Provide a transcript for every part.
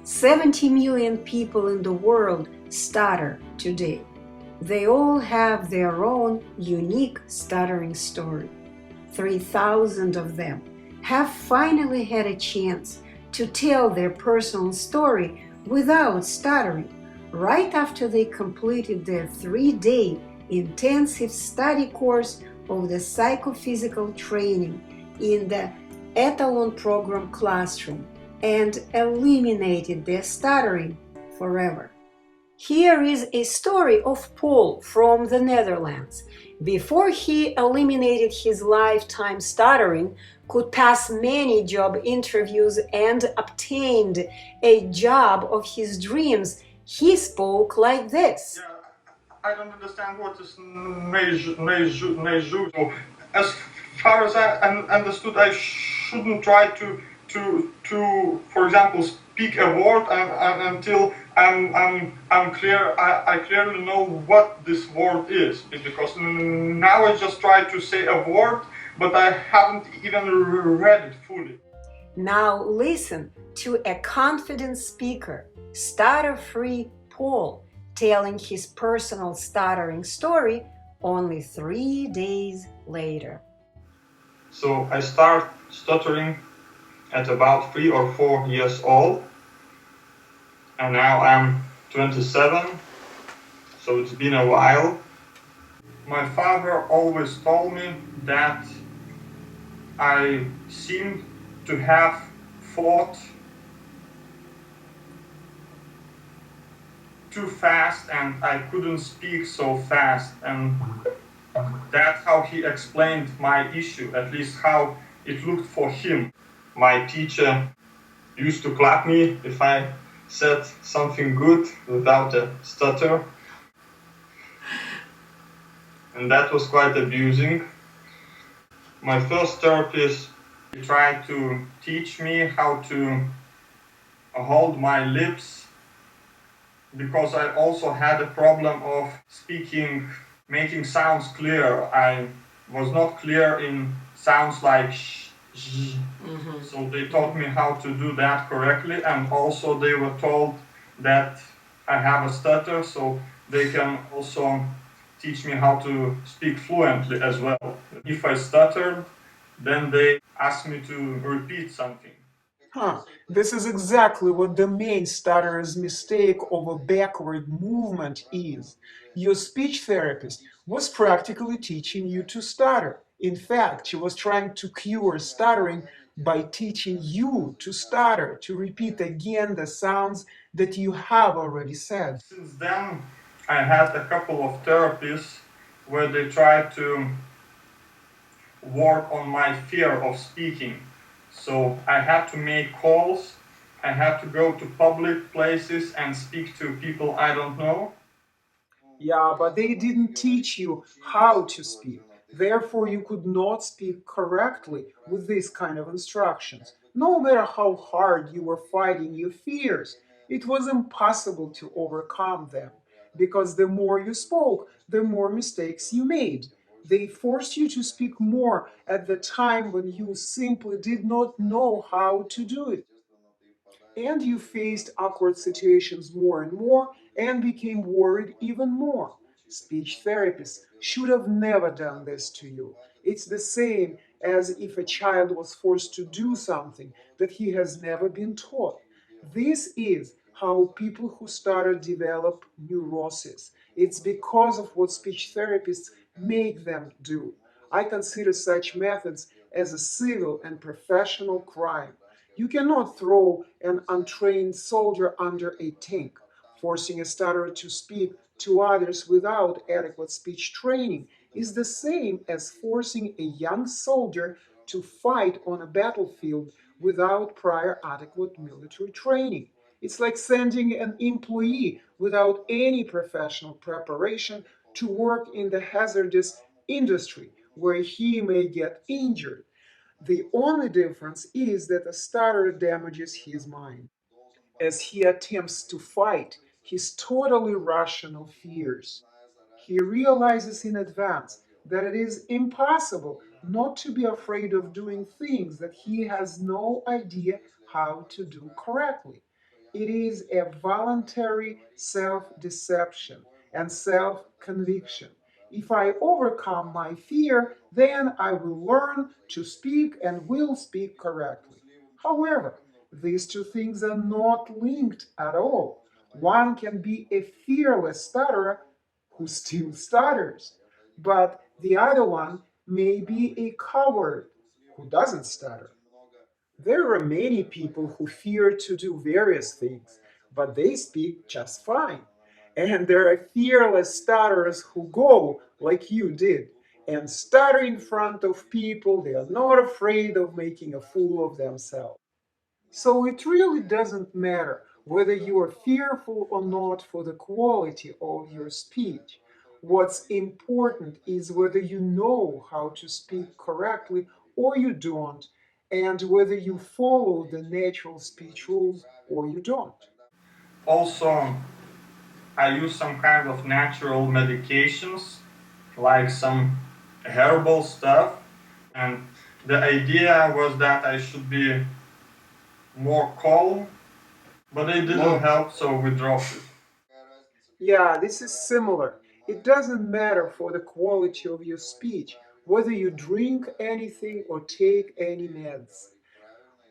70 million people in the world stutter today. They all have their own unique stuttering story. 3,000 of them have finally had a chance to tell their personal story without stuttering right after they completed their 3-day intensive study course of the psychophysical training in the Etalon program classroom and eliminated their stuttering forever. Here is a story of Paul from the Netherlands. Before he eliminated his lifetime stuttering, could pass many job interviews and obtained a job of his dreams, he spoke like this. I don't understand what is Snezhko. So, as far as I understood, I shouldn't try to for example, speak a word until I'm clear. I clearly know what this word is, because now I just try to say a word, but I haven't even read it fully. Now listen to a confident speaker, Stutter-Free Paul, telling his personal stuttering story only 3 days later. So I start stuttering at about 3 or 4 years old, and now I'm 27, so it's been a while. My father always told me that I seem to have thought too fast and I couldn't speak so fast, and that's how he explained my issue, at least how it looked for him. My teacher used to clap me if I said something good without a stutter, and that was quite abusing. My first therapist tried to teach me how to hold my lips, because I also had a problem of speaking, making sounds clear. I was not clear in sounds like sh, sh. So they taught me how to do that correctly, and also they were told that I have a stutter, so they can also teach me how to speak fluently as well. If I stuttered, then they asked me to repeat something. This is exactly what the main stutterer's mistake of a backward movement is. Your speech therapist was practically teaching you to stutter. In fact, she was trying to cure stuttering by teaching you to stutter, to repeat again the sounds that you have already said. Since then, I had a couple of therapies where they tried to work on my fear of speaking. So I had to make calls, I had to go to public places and speak to people I don't know. Yeah, but they didn't teach you how to speak. Therefore, you could not speak correctly with this kind of instructions. No matter how hard you were fighting your fears, it was impossible to overcome them. Because the more you spoke, the more mistakes you made. They forced you to speak more at the time when you simply did not know how to do it. And you faced awkward situations more and more and became worried even more. Speech therapists should have never done this to you. It's the same as if a child was forced to do something that he has never been taught. This is how people who stutter develop neurosis. It's because of what speech therapists make them do. I consider such methods as a civil and professional crime. You cannot throw an untrained soldier under a tank. Forcing a stutterer to speak to others without adequate speech training is the same as forcing a young soldier to fight on a battlefield without prior adequate military training. It's like sending an employee without any professional preparation to work in the hazardous industry where he may get injured. The only difference is that a stutterer damages his mind as he attempts to fight his totally rational fears. He realizes in advance that it is impossible not to be afraid of doing things that he has no idea how to do correctly. It is a voluntary self-deception and self-conviction. If I overcome my fear, then I will learn to speak and will speak correctly. However, these two things are not linked at all. One can be a fearless stutterer who still stutters, but the other one may be a coward who doesn't stutter. There are many people who fear to do various things, but they speak just fine. And there are fearless stutterers who go like you did and stutter in front of people. They are not afraid of making a fool of themselves. So it really doesn't matter whether you are fearful or not for the quality of your speech. What's important is whether you know how to speak correctly or you don't, and whether you follow the natural speech rules or you don't. Also, I use some kind of natural medications, like some herbal stuff. And the idea was that I should be more calm, but it didn't help, so we dropped it. Yeah, this is similar. It doesn't matter for the quality of your speech whether you drink anything or take any meds.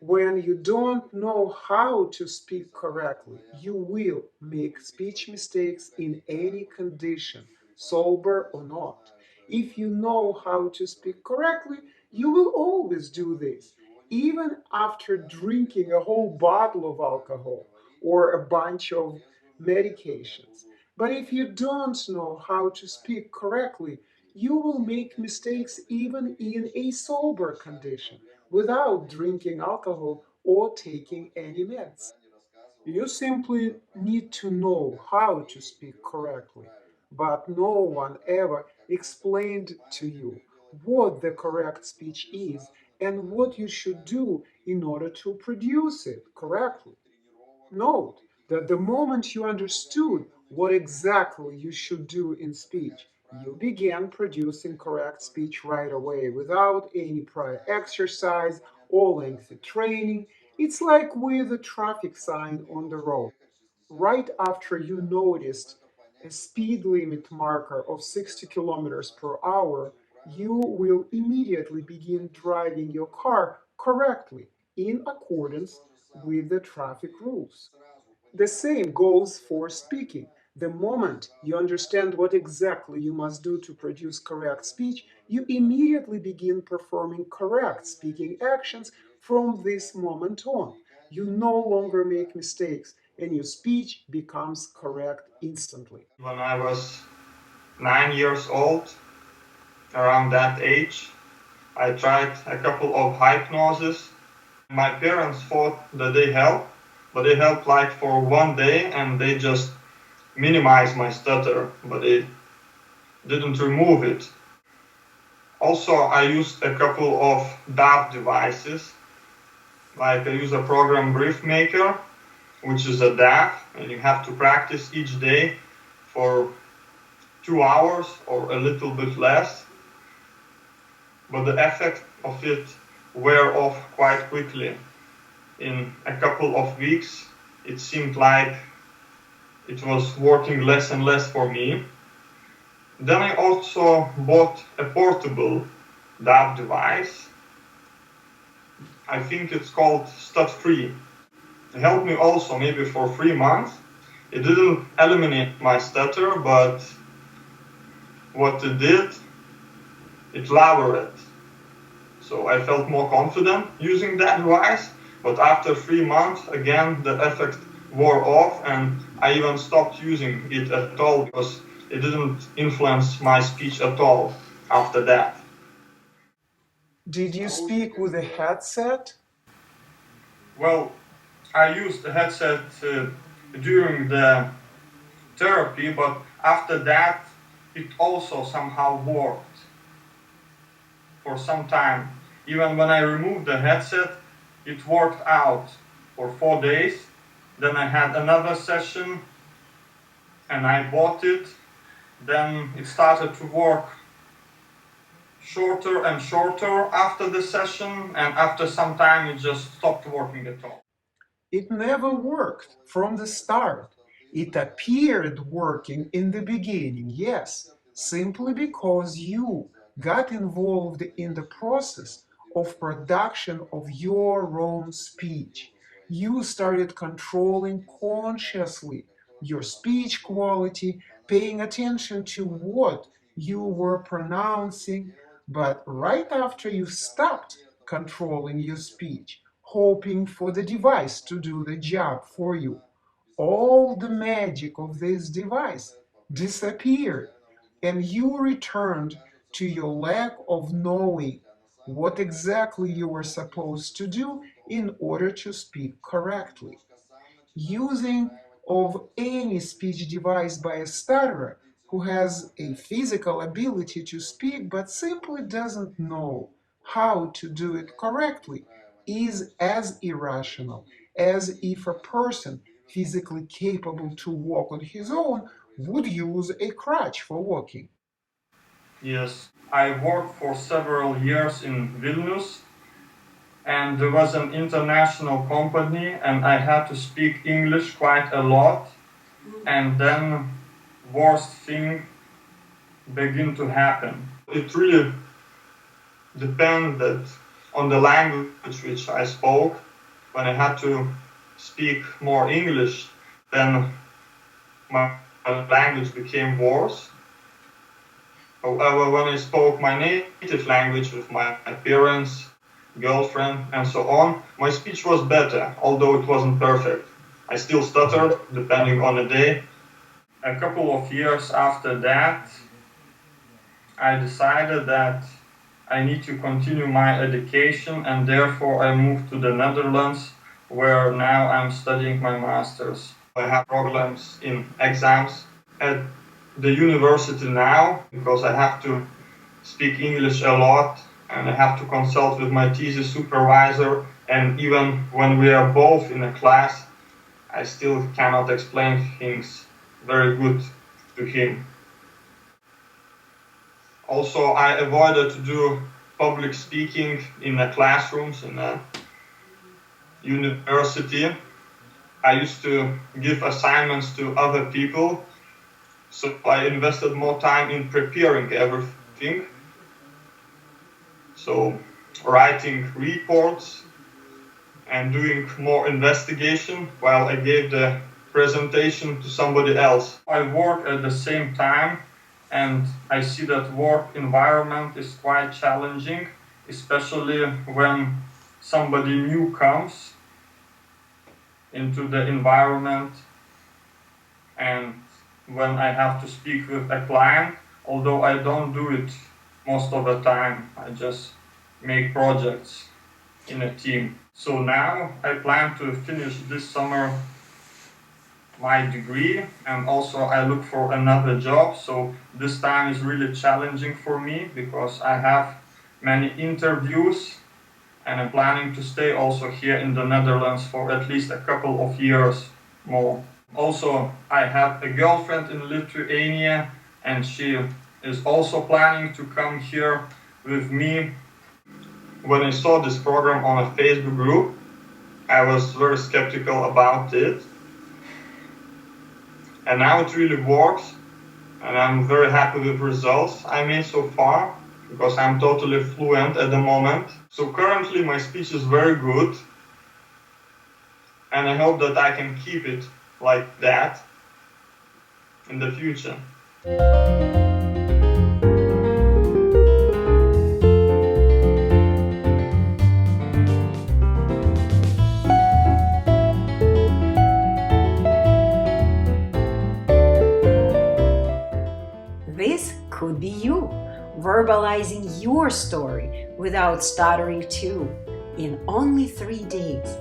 When you don't know how to speak correctly, you will make speech mistakes in any condition, sober or not. If you know how to speak correctly, you will always do this, even after drinking a whole bottle of alcohol or a bunch of medications. But if you don't know how to speak correctly, you will make mistakes even in a sober condition without drinking alcohol or taking any meds. You simply need to know how to speak correctly, but no one ever explained to you what the correct speech is and what you should do in order to produce it correctly. Note that the moment you understood what exactly you should do in speech, you began producing correct speech right away without any prior exercise or lengthy training. It's like with a traffic sign on the road. Right after you noticed a speed limit marker of 60 kilometers per hour, you will immediately begin driving your car correctly in accordance with the traffic rules. The same goes for speaking. The moment you understand what exactly you must do to produce correct speech, you immediately begin performing correct speaking actions from this moment on. You no longer make mistakes, and your speech becomes correct instantly. When I was 9 years old, around that age, I tried a couple of hypnoses. My parents thought that they helped, but they helped like for one day and they just minimized my stutter, but they didn't remove it. Also, I used a couple of DAW devices, like I use a program Brief Maker, which is a DAW, and you have to practice each day for 2 hours or a little bit less, but the effect of it wear off quite quickly. In a couple of weeks, it seemed like it was working less and less for me. Then I also bought a portable DAW device. I think it's called Stutter-Free. It helped me also maybe for 3 months. It didn't eliminate my stutter, but what it did, it lowered it. So I felt more confident using that device, but after 3 months, again, the effect wore off and I even stopped using it at all because it didn't influence my speech at all after that. Did you speak with a headset? Well, I used the headset during the therapy, but after that, it also somehow worked for some time. Even when I removed the headset, it worked out for 4 days. Then I had another session and I bought it. Then it started to work shorter and shorter after the session, and after some time it just stopped working at all. It never worked from the start. It appeared working in the beginning, yes, simply because you got involved in the process of production of your own speech. You started controlling consciously your speech quality, paying attention to what you were pronouncing, but right after you stopped controlling your speech, hoping for the device to do the job for you, all the magic of this device disappeared, and you returned to your lack of knowing what exactly you were supposed to do in order to speak correctly. Using of any speech device by a stutterer who has a physical ability to speak but simply doesn't know how to do it correctly is as irrational as if a person physically capable to walk on his own would use a crutch for walking. Yes, I worked for several years in Vilnius, and there was an international company, and I had to speak English quite a lot. And then worst thing began to happen. It really depended on the language which I spoke. When I had to speak more English, then my language became worse. However, when I spoke my native language with my parents, girlfriend, and so on, my speech was better, although it wasn't perfect. I still stuttered, depending on the day. A couple of years after that, I decided that I need to continue my education, and therefore I moved to the Netherlands, where now I'm studying my master's. I have problems in exams at the university now because I have to speak English a lot and I have to consult with my thesis supervisor, and even when we are both in a class, I still cannot explain things very good to him. Also, I avoided to do public speaking in the classrooms in a university. I used to give assignments to other people, so I invested more time in preparing everything. So writing reports and doing more investigation while I gave the presentation to somebody else. I work at the same time, and I see that work environment is quite challenging, especially when somebody new comes into the environment, and when I have to speak with a client, although I don't do it most of the time, I just make projects in a team. So now I plan to finish this summer my degree, and also I look for another job. So this time is really challenging for me because I have many interviews, and I'm planning to stay also here in the Netherlands for at least a couple of years more. Also, I have a girlfriend in Lithuania, and she is also planning to come here with me. When I saw this program on a Facebook group, I was very skeptical about it. And now it really works, and I'm very happy with the results I made so far, because I'm totally fluent at the moment. So currently my speech is very good, and I hope that I can keep it like that in the future. This could be you, verbalizing your story without stuttering too, in only 3 days.